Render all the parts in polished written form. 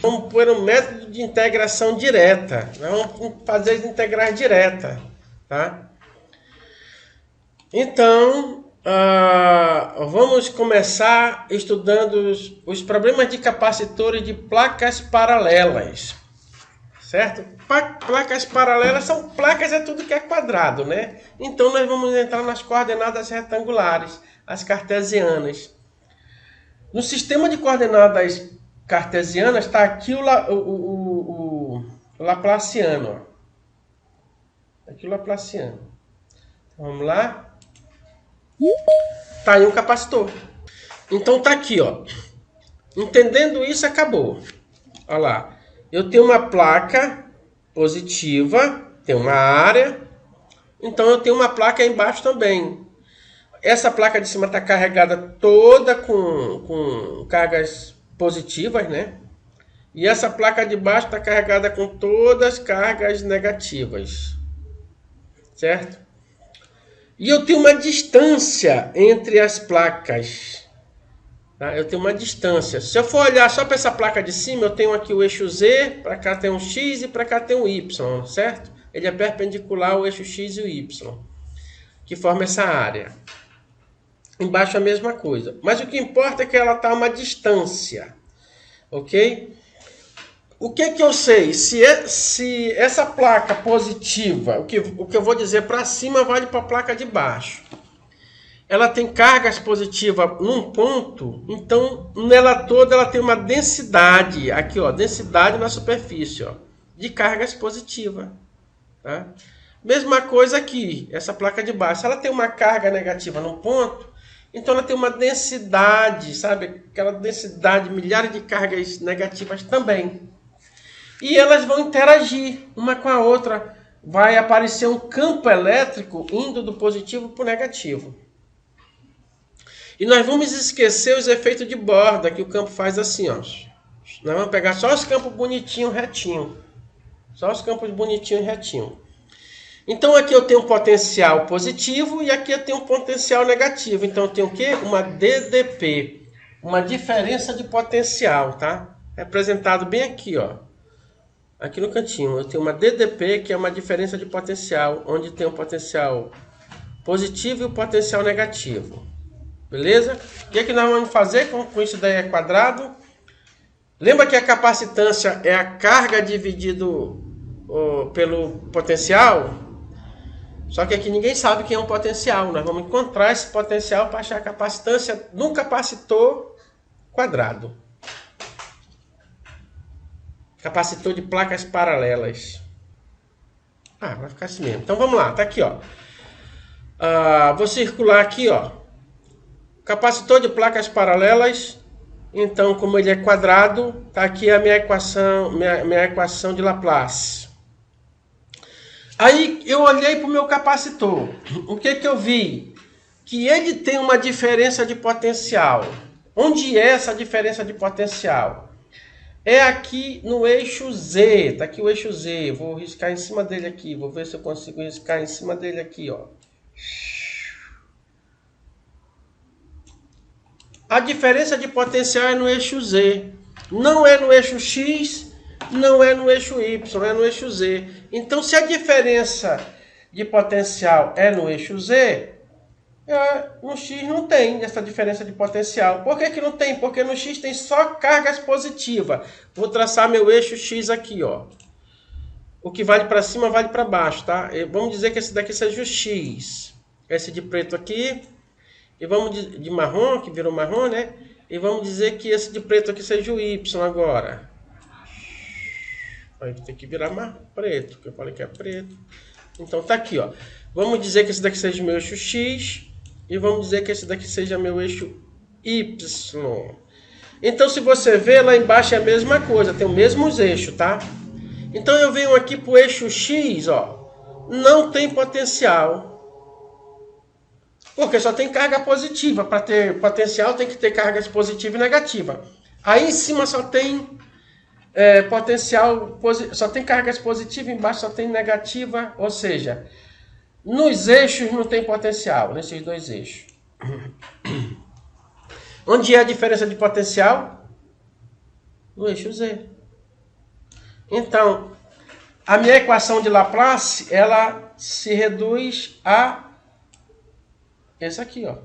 Vamos pôr um método de integração direta. Vamos fazer as integrais direta, tá? Então, vamos começar estudando os problemas de capacitores de placas paralelas, certo? Placas paralelas são placas, é tudo que é quadrado, né? Então, nós vamos entrar nas coordenadas retangulares, as cartesianas. No sistema de coordenadas cartesianas está aqui o Laplaciano. Aqui o Laplaciano. Então, vamos lá. Tá aí um capacitor. Então tá aqui, ó. Entendendo isso, acabou. Olha lá. Eu tenho uma placa positiva, tem uma área. Então eu tenho uma placa aí embaixo também. Essa placa de cima está carregada toda com cargas positivas, né? E essa placa de baixo está carregada com todas as cargas negativas. Certo? E eu tenho uma distância entre as placas. Tá? Eu tenho uma distância. Se eu for olhar só para essa placa de cima, eu tenho aqui o eixo Z, para cá tem um X e para cá tem um Y, certo? Ele é perpendicular ao eixo X e o Y, que forma essa área. Embaixo a mesma coisa. Mas o que importa é que ela está a uma distância. Ok? O que eu sei? Se essa placa positiva, o que eu vou dizer para cima vale para a placa de baixo. Ela tem cargas positivas num ponto, então nela toda ela tem uma densidade, aqui ó, densidade na superfície, ó, de cargas positivas. Tá? Mesma coisa aqui, essa placa de baixo, ela tem uma carga negativa num ponto, então ela tem uma densidade, sabe? Aquela densidade, milhares de cargas negativas também. E elas vão interagir uma com a outra. Vai aparecer um campo elétrico indo do positivo para o negativo. E nós vamos esquecer os efeitos de borda, que o campo faz assim, ó. Nós vamos pegar só os campos bonitinhos, retinhos. Só os campos bonitinhos, retinhos. Então aqui eu tenho um potencial positivo e aqui eu tenho um potencial negativo. Então eu tenho o quê? Uma DDP. Uma diferença de potencial, tá? Representado bem aqui, ó. Aqui no cantinho, eu tenho uma DDP, que é uma diferença de potencial, onde tem o potencial positivo e o potencial negativo. Beleza? O que é que nós vamos fazer com isso daí é quadrado? Lembra que a capacitância é a carga dividido pelo potencial? Só que aqui ninguém sabe quem é um potencial. Nós vamos encontrar esse potencial para achar a capacitância de um capacitor quadrado. Capacitor de placas paralelas. Vai ficar assim mesmo. Então vamos lá, tá aqui, ó. Vou circular aqui, ó. Capacitor de placas paralelas. Então, como ele é quadrado, tá aqui a minha equação de Laplace. Aí eu olhei para o meu capacitor. O que eu vi? Que ele tem uma diferença de potencial. Onde é essa diferença de potencial? É aqui no eixo Z, tá aqui o eixo Z, vou riscar em cima dele aqui, vou ver se eu consigo riscar em cima dele aqui, ó. A diferença de potencial é no eixo Z, não é no eixo X, não é no eixo Y, é no eixo Z. Então se a diferença de potencial é no eixo Z, no X não tem essa diferença de potencial. Por que não tem? Porque no X tem só cargas positivas. Vou traçar meu eixo X aqui, ó. O que vale para cima vale para baixo, tá? Vamos dizer que esse daqui seja o X. Esse de preto aqui. E vamos de marrom, que virou marrom, né? E vamos dizer que esse de preto aqui seja o Y agora. Aí tem que virar preto, porque eu falei que é preto. Então tá aqui, ó. Vamos dizer que esse daqui seja o meu eixo X. E vamos dizer que esse daqui seja meu eixo Y. Então, se você ver, lá embaixo é a mesma coisa. Tem os mesmos eixos, tá? Então, eu venho aqui para o eixo X, ó. Não tem potencial. Porque só tem carga positiva. Para ter potencial, tem que ter cargas positiva e negativa. Aí, em cima, só tem potencial... Só tem cargas positivas, embaixo só tem negativa. Ou seja... Nos eixos não tem potencial, nesses dois eixos. Onde é a diferença de potencial? No eixo Z. Então, a minha equação de Laplace, ela se reduz a esse aqui, ó.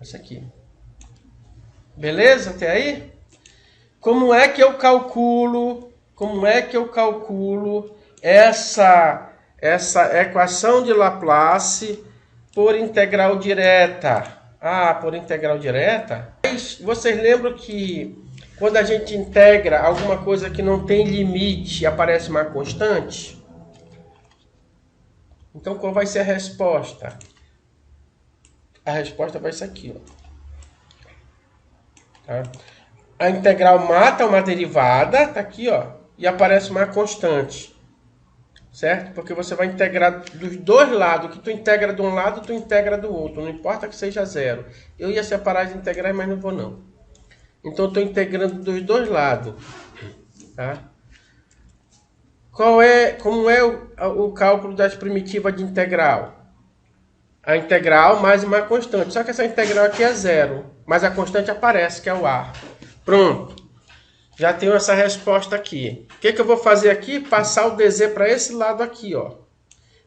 Esse aqui. Beleza? Até aí? Como é que eu calculo essa equação de Laplace por integral direta? Ah, por integral direta? Vocês lembram que quando a gente integra alguma coisa que não tem limite, aparece uma constante? Então, qual vai ser a resposta? A resposta vai ser aqui, ó. Tá? A integral mata uma derivada, tá aqui, ó, e aparece uma constante. Certo? Porque você vai integrar dos dois lados. O que tu integra de um lado, tu integra do outro. Não importa que seja zero. Eu ia separar as integrais, mas não vou não. Então, eu estou integrando dos dois lados. Tá? Como é o cálculo das primitivas de integral? A integral mais uma constante. Só que essa integral aqui é zero. Mas a constante aparece, que é o A. Pronto. Já tenho essa resposta aqui. O que eu vou fazer aqui? Passar o dz para esse lado aqui, ó.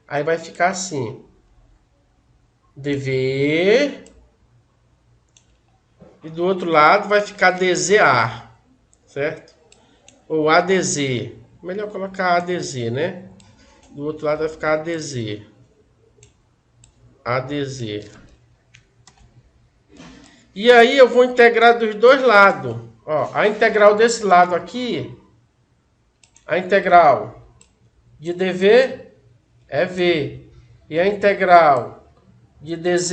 Aí vai ficar assim. dv. E do outro lado vai ficar dza. Certo? Ou adz. Melhor colocar adz, né? Do outro lado vai ficar adz. adz. E aí eu vou integrar dos dois lados. Ó, a integral desse lado aqui, a integral de dv é v. E a integral de dz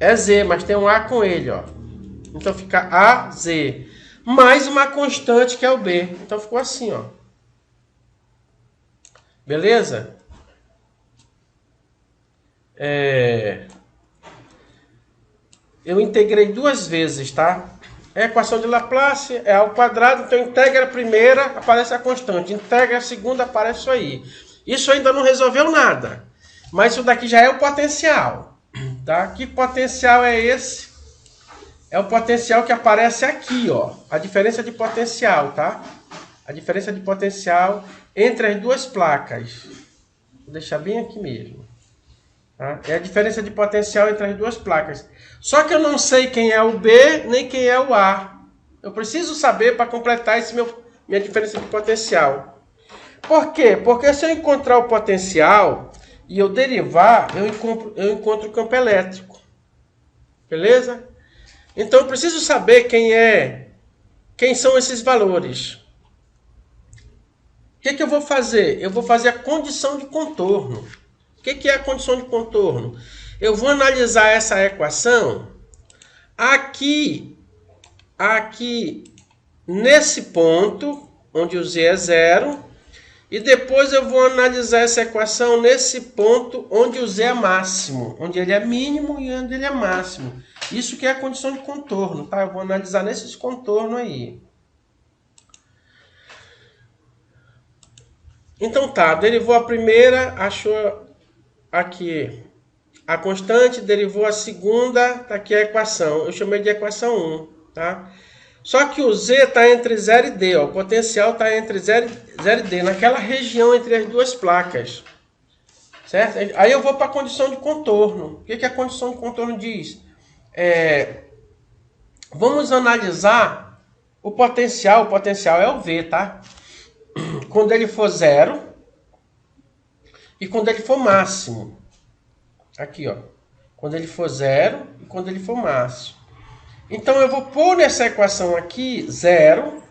é z, mas tem um a com ele, ó. Então fica az. Mais uma constante que é o b. Então ficou assim, ó. Beleza? Eu integrei duas vezes, tá? A equação de Laplace é ao quadrado, então integra a primeira, aparece a constante. Integra a segunda, aparece isso aí. Isso ainda não resolveu nada. Mas isso daqui já é o potencial. Tá? Que potencial é esse? É o potencial que aparece aqui, ó. A diferença de potencial, tá? A diferença de potencial entre as duas placas. Vou deixar bem aqui mesmo. Tá? É a diferença de potencial entre as duas placas. Só que eu não sei quem é o B nem quem é o A. Eu preciso saber para completar minha diferença de potencial. Por quê? Porque se eu encontrar o potencial e eu derivar, eu encontro o campo elétrico. Beleza? Então eu preciso saber quem são esses valores. O que eu vou fazer? Eu vou fazer a condição de contorno. O que é a condição de contorno? Eu vou analisar essa equação aqui nesse ponto, onde o z é zero, e depois eu vou analisar essa equação nesse ponto, onde o z é máximo, onde ele é mínimo e onde ele é máximo. Isso que é a condição de contorno, tá? Eu vou analisar nesses contornos aí. Então tá, derivou a primeira, achou aqui a constante, derivou a segunda, tá aqui a equação. Eu chamei de equação 1, tá? Só que o z está entre 0 e d, ó. O potencial está entre 0 e d, naquela região entre as duas placas. Certo? Aí eu vou para a condição de contorno. O que a condição de contorno diz? Vamos analisar o potencial. O potencial é o v, tá? Quando ele for zero e quando ele for máximo. Aqui, ó. Quando ele for zero e quando ele for máximo. Então, eu vou pôr nessa equação aqui zero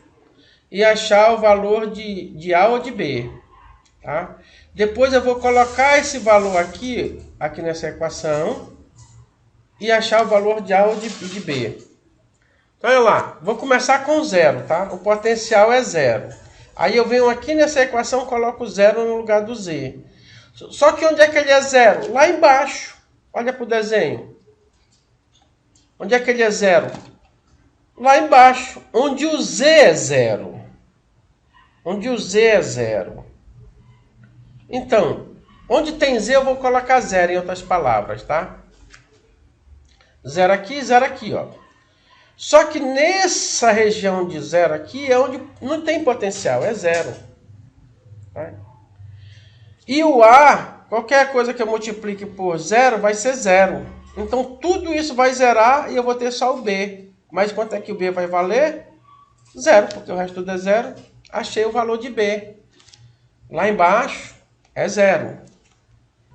e achar o valor de A ou de B. Tá? Depois, eu vou colocar esse valor aqui nessa equação e achar o valor de A ou de B. Então, olha lá. Vou começar com zero, tá? O potencial é zero. Aí, eu venho aqui nessa equação e coloco zero no lugar do Z. Só que onde é que ele é zero? Lá embaixo. Olha para o desenho. Onde é que ele é zero? Lá embaixo, onde o z é zero. Onde o z é zero. Então, onde tem z eu vou colocar zero, em outras palavras, tá? Zero aqui, ó. Só que nessa região de zero aqui é onde não tem potencial, é zero. Tá? E o A, qualquer coisa que eu multiplique por zero vai ser zero. Então tudo isso vai zerar e eu vou ter só o B. Mas quanto é que o B vai valer? Zero, porque o resto tudo é zero. Achei o valor de B. Lá embaixo é zero.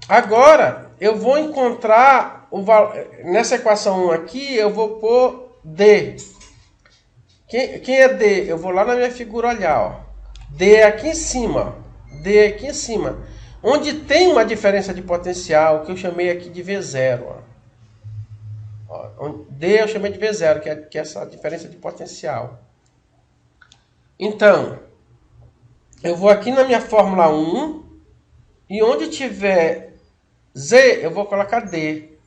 Agora eu vou encontrar o valor. Nessa equação 1 aqui eu vou pôr D. Quem é D? Eu vou lá na minha figura olhar. Ó. D é aqui em cima. D é aqui em cima. Onde tem uma diferença de potencial, que eu chamei aqui de V0. Ó. D eu chamei de V0, que é essa diferença de potencial. Então, eu vou aqui na minha fórmula 1. E onde tiver Z, eu vou colocar D.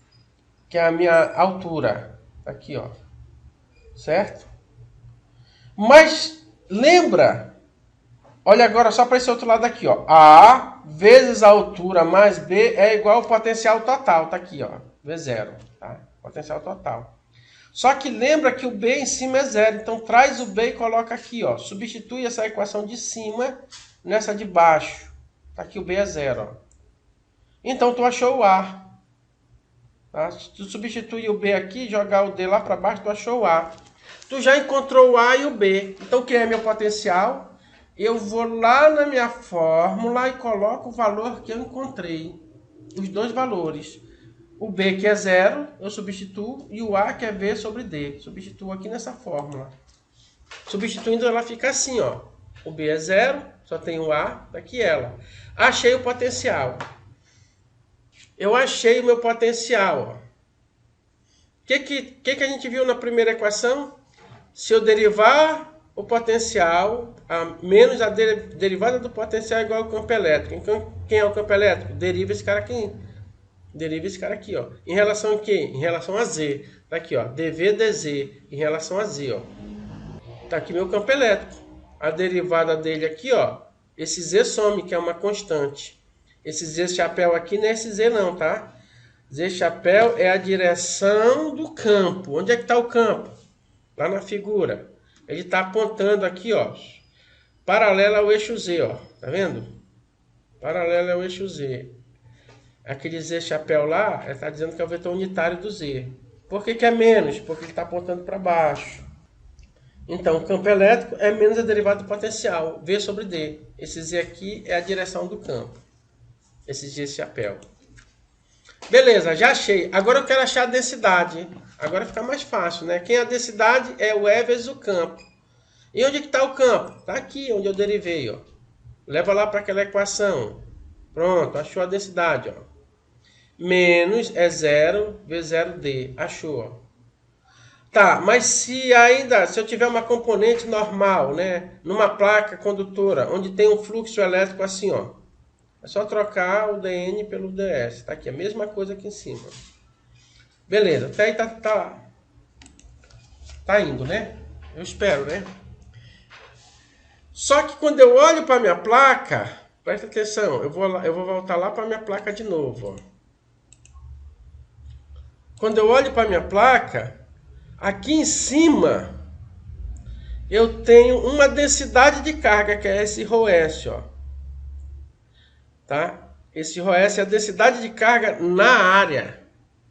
Que é a minha altura. Aqui, ó. Certo? Mas, lembra... Olha agora só para esse outro lado aqui, ó. A vezes a altura mais B é igual ao potencial total. Tá aqui, ó. V0, tá? Potencial total. Só que lembra que o B em cima é zero. Então traz o B e coloca aqui, ó. Substitui essa equação de cima nessa de baixo. Tá aqui o B é zero, ó. Então tu achou o A. Tá? Se tu substituir o B aqui, jogar o D lá para baixo, tu achou o A. Tu já encontrou o A e o B. Então quem é meu potencial? Eu vou lá na minha fórmula e coloco o valor que eu encontrei. Os dois valores. O B, que é zero, eu substituo. E o A, que é V sobre D. Substituo aqui nessa fórmula. Substituindo, ela fica assim, ó. O B é zero, só tem o A, daqui ela. Achei o potencial. Eu achei o meu potencial. O que a gente viu na primeira equação? Se eu derivar o potencial menos a derivada do potencial é igual ao campo elétrico. Então, quem é o campo elétrico? Deriva esse cara aqui. Deriva esse cara aqui, ó. Em relação a quê? Em relação a Z. Tá aqui, ó. dV dz. Em relação a Z, ó. Tá aqui meu campo elétrico. A derivada dele aqui, ó. Esse Z some, que é uma constante. Esse Z chapéu aqui não é esse Z não, tá? Z chapéu é a direção do campo. Onde é que está o campo? Lá na figura. Ele está apontando aqui, ó, paralelo ao eixo Z, ó. Tá vendo? Paralelo ao eixo Z. Aquele Z chapéu lá, está dizendo que é o vetor unitário do Z. Por que é menos? Porque ele está apontando para baixo. Então, o campo elétrico é menos a derivada do potencial, V sobre D. Esse Z aqui é a direção do campo. Esse Z chapéu. Beleza, já achei. Agora eu quero achar a densidade. Agora fica mais fácil, né? Quem é a densidade é o E vezes o campo. E onde que está o campo? Está aqui, onde eu derivei, ó. Leva lá para aquela equação. Pronto, achou a densidade, ó. Menos é 0 V0D. Achou, ó. Tá, mas se eu tiver uma componente normal, né? Numa placa condutora, onde tem um fluxo elétrico assim, ó. É só trocar o dN pelo ds. Tá aqui, a mesma coisa aqui em cima. Beleza, até aí tá indo, né? Eu espero, né? Só que quando eu olho para minha placa, presta atenção, eu vou voltar lá para minha placa de novo. Ó. Quando eu olho para minha placa, aqui em cima eu tenho uma densidade de carga, que é esse ρS, ó. Tá? Esse ρS é a densidade de carga na área.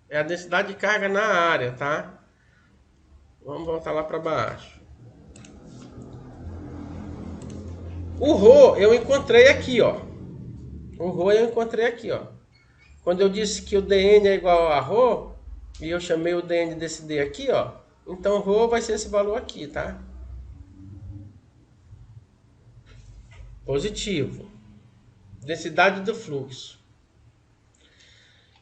É a densidade de carga na área, tá? Vamos voltar lá para baixo. O ρ eu encontrei aqui, ó. O ρ eu encontrei aqui, ó. Quando eu disse que o dN é igual a ρ, e eu chamei o dN desse D aqui, ó. Então ρ vai ser esse valor aqui, tá? Positivo. Densidade do fluxo.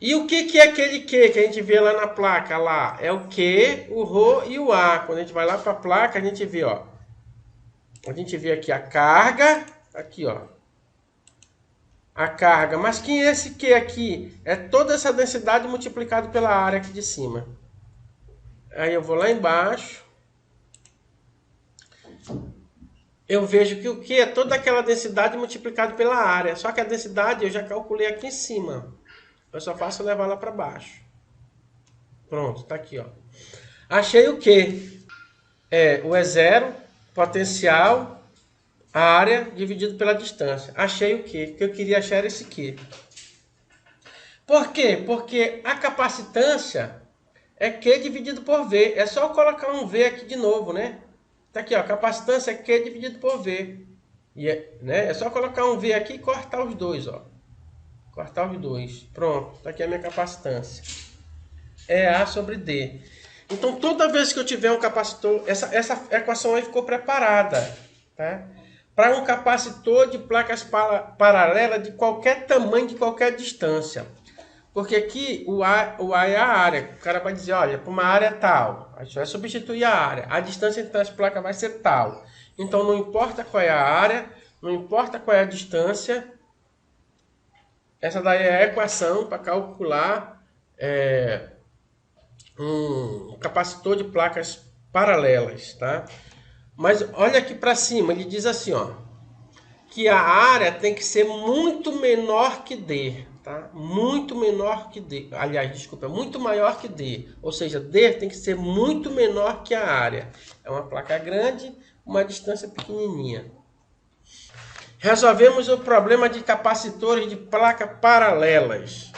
E o que é aquele Q que a gente vê lá na placa? Lá é o Q, o ρ e o A. Quando a gente vai lá para a placa, a gente vê, ó. A gente vê aqui a carga. Aqui, ó. A carga. Mas quem é esse Q aqui? É toda essa densidade multiplicada pela área aqui de cima. Aí eu vou lá embaixo. Eu vejo que o Q é toda aquela densidade multiplicada pela área. Só que a densidade eu já calculei aqui em cima. Eu só faço levar lá para baixo. Pronto, tá aqui, ó. Achei o Q. O é zero, potencial, a área dividido pela distância. Achei o quê? O que eu queria achar era esse aqui. Por quê? Porque a capacitância é Q dividido por V. É só eu colocar um V aqui de novo, né? Tá aqui, ó. Capacitância é Q dividido por V. É só colocar um V aqui e cortar os dois, ó. Cortar os dois. Pronto. Tá aqui a minha capacitância. É A sobre D. Então, toda vez que eu tiver um capacitor... Essa equação aí ficou preparada, tá? Para um capacitor de placas paralelas de qualquer tamanho, de qualquer distância. Porque aqui o A é a área. O cara vai dizer, olha, para uma área tal. A gente vai substituir a área. A distância entre as placas vai ser tal. Então não importa qual é a área, não importa qual é a distância. Essa daí é a equação para calcular um capacitor de placas paralelas, tá? Mas olha aqui para cima, ele diz assim, ó, que a área tem que ser muito menor que D. Tá? Muito menor que D. Aliás, desculpa, muito maior que D. Ou seja, D tem que ser muito menor que a área. É uma placa grande, uma distância pequenininha. Resolvemos o problema de capacitores de placa paralelas.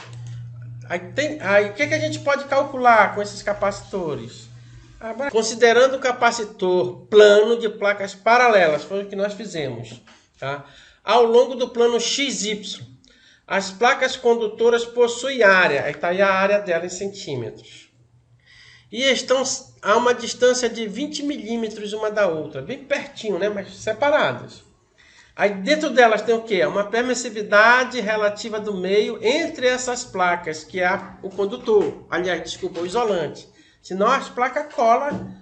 Aí o que a gente pode calcular com esses capacitores? Considerando o capacitor plano de placas paralelas, foi o que nós fizemos. Tá? Ao longo do plano XY. As placas condutoras possuem área, aí está aí a área dela em centímetros. E estão a uma distância de 20 milímetros uma da outra, bem pertinho, né? Mas separadas. Aí dentro delas tem o quê? Uma permissividade relativa do meio entre essas placas, que é o condutor, aliás, desculpa, o isolante. Senão as placas colam,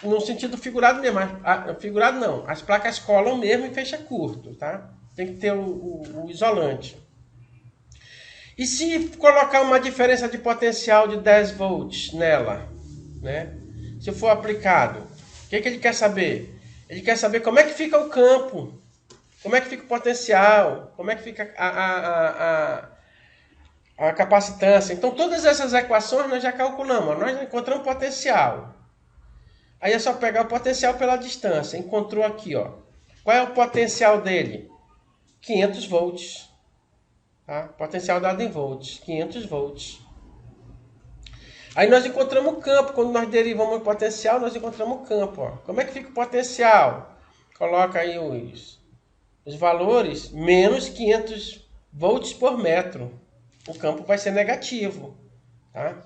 no sentido figurado mesmo, figurado não, as placas colam mesmo e fecha curto, tá? Tem que ter o isolante. E se colocar uma diferença de potencial de 10 volts nela, né? Se for aplicado, o que ele quer saber? Ele quer saber como é que fica o campo, como é que fica o potencial, como é que fica a capacitância. Então, todas essas equações nós já calculamos. Nós encontramos potencial. Aí é só pegar o potencial pela distância. Encontrou aqui, ó. Qual é o potencial dele? 500 volts. Tá? Potencial dado em volts. 500 volts. Aí nós encontramos o campo. Quando nós derivamos o potencial, nós encontramos o campo. Ó. Como é que fica o potencial? Coloca aí os valores. Menos 500 volts por metro. O campo vai ser negativo. Tá?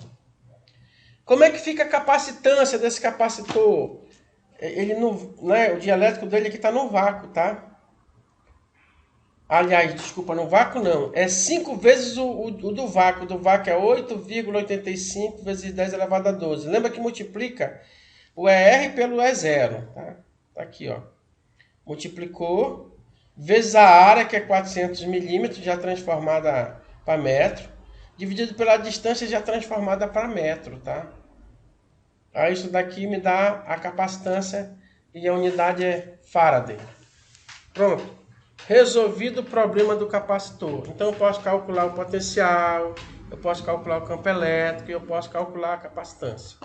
Como é que fica a capacitância desse capacitor? O dielétrico dele aqui está no vácuo, tá? Aliás, desculpa, no vácuo não. É 5 vezes o do vácuo. O do vácuo é 8,85 vezes 10 elevado a 12. Lembra que multiplica o ER pelo E0. Tá? Tá aqui, ó. Multiplicou vezes a área, que é 400 milímetros, já transformada para metro. Dividido pela distância, já transformada para metro, tá? Aí isso daqui me dá a capacitância e a unidade é Faraday. Pronto. Resolvido o problema do capacitor. Então eu posso calcular o potencial, eu posso calcular o campo elétrico e eu posso calcular a capacitância.